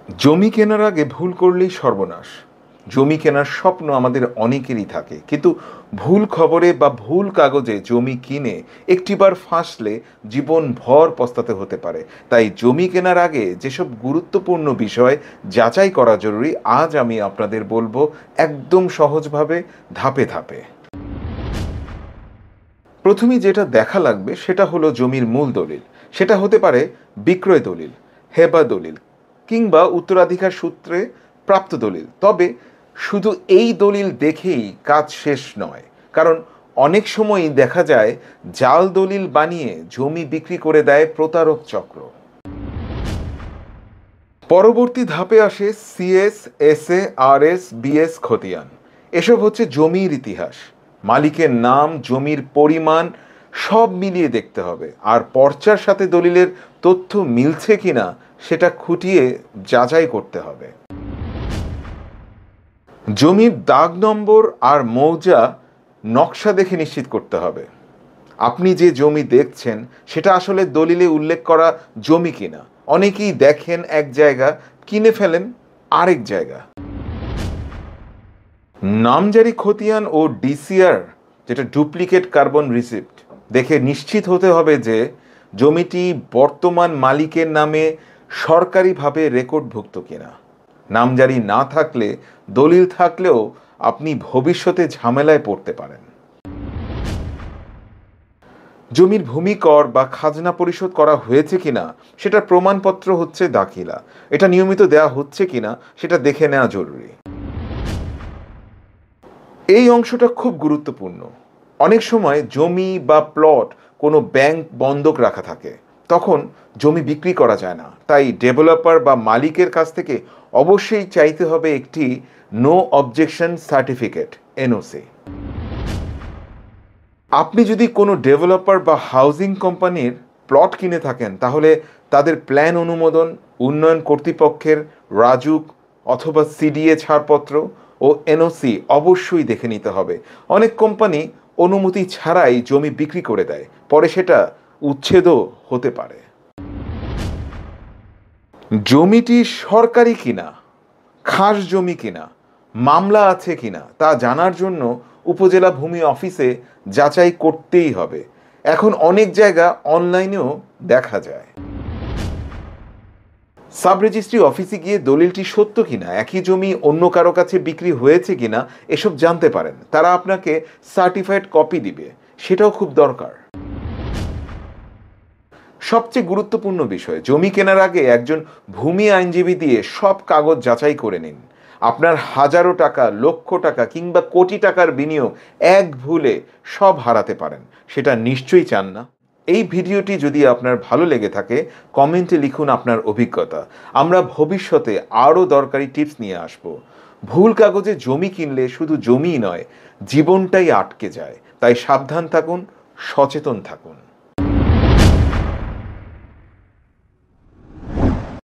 জমি কেনার আগে ভুল করলেই সর্বনাশ। জমি কেনার স্বপ্ন আমাদের অনেকেরই থাকে, কিন্তু ভুল খবরে বা ভুল কাগজে জমি কিনে একটিবার ফাঁসলে জীবনভর পস্তাতে হতে পারে। তাই জমি কেনার আগে যেসব গুরুত্বপূর্ণ বিষয় যাচাই করা জরুরি, আজ আমি আপনাদের বলবো একদম সহজভাবে, ধাপে ধাপে। প্রথমেই যেটা দেখা লাগবে সেটা হলো জমির মূল দলিল। সেটা হতে পারে বিক্রয় দলিল, হেবা দলিল কিংবা উত্তরাধিকার সূত্রে প্রাপ্ত দলিল। তবে শুধু এই দলিল দেখেই কাজ শেষ নয়, কারণ অনেক সময়ই দেখা যায় জাল দলিল বানিয়ে জমি বিক্রি করে দেয় প্রতারক চক্র। পরবর্তী ধাপে আসে সিএস, এসএ, আরএস, বিএস খতিয়ান। এসব হচ্ছে জমির ইতিহাস, মালিকের নাম, জমির পরিমাণ সব মিলিয়ে দেখতে হবে। আর পর্চার সাথে দলিলের তথ্য মিলছে কিনা সেটা খুঁটিয়ে যাচাই করতে হবে। জমির দাগ নম্বর আর মৌজা নকশা দেখে নিশ্চিত করতে হবে আপনি যে জমি দেখছেন সেটা আসলে দলিলে উল্লেখ করা জমি কিনা। অনেকেই দেখেন এক জায়গা, কিনে ফেলেন আরেক জায়গা। নামজারি খতিয়ান ও ডিসিআর, যেটা ডুপ্লিকেট কার্বন রিসিপ্ট, দেখে নিশ্চিত হতে হবে যে জমিটি বর্তমান মালিকের নামে সরকারিভাবে রেকর্ডভুক্ত কিনা। নামজারি না থাকলে, দলিল থাকলেও আপনি ভবিষ্যতে ঝামেলায় পড়তে পারেন। জমির ভূমি কর বা খাজনা পরিশোধ করা হয়েছে কিনা সেটার প্রমাণপত্র হচ্ছে দাখিলা। এটা নিয়মিত দেয়া হচ্ছে কিনা সেটা দেখে নেওয়া জরুরি। এই অংশটা খুব গুরুত্বপূর্ণ। অনেক সময় জমি বা প্লট কোনো ব্যাংক বন্ধক রাখা থাকে, তখন জমি বিক্রি করা যায় না। তাই ডেভেলপার বা মালিকের কাছ থেকে অবশ্যই চাইতে হবে একটি নো অবজেকশন সার্টিফিকেট, এনওসি। আপনি যদি কোনো ডেভেলপার বা হাউজিং কোম্পানির প্লট কিনে থাকেন, তাহলে তাদের প্ল্যান অনুমোদন, উন্নয়ন কর্তৃপক্ষের রাজুক অথবা সিডিএ ছাড়পত্র ও এনওসি অবশ্যই দেখে নিতে হবে। অনেক কোম্পানি অনুমতি ছাড়াই জমি বিক্রি করে দেয়, পরে সেটা উচ্ছেদও হতে পারে। জমিটি সরকারি কিনা, খাস জমি কিনা, মামলা আছে কিনা তা জানার জন্য উপজেলা ভূমি অফিসে যাচাই করতেই হবে। এখন অনেক জায়গা অনলাইনেও দেখা যায়। সাব রেজিস্ট্রি অফিসে গিয়ে দলিলটি সত্য কিনা, একই জমি অন্য কারো কাছে বিক্রি হয়েছে কিনা এসব জানতে পারেন। তারা আপনাকে সার্টিফাইড কপি দিবে, সেটাও খুব দরকার। সবচেয়ে গুরুত্বপূর্ণ বিষয়, জমি কেনার আগে একজন ভূমি আইনজীবী দিয়ে সব কাগজ যাচাই করে নিন। আপনার হাজারো টাকা, লক্ষ টাকা কিংবা কোটি টাকার বিনিয়োগ এক ভুলে সব হারাতে পারেন, সেটা নিশ্চয়ই চান না। এই ভিডিওটি যদি আপনার ভালো লেগে থাকে, কমেন্টে লিখুন আপনার অভিজ্ঞতা। আমরা ভবিষ্যতে আরও দরকারি টিপস নিয়ে আসব। ভুল কাগজে জমি কিনলে শুধু জমিই নয়, জীবনটাই আটকে যায়। তাই সাবধান থাকুন, সচেতন থাকুন।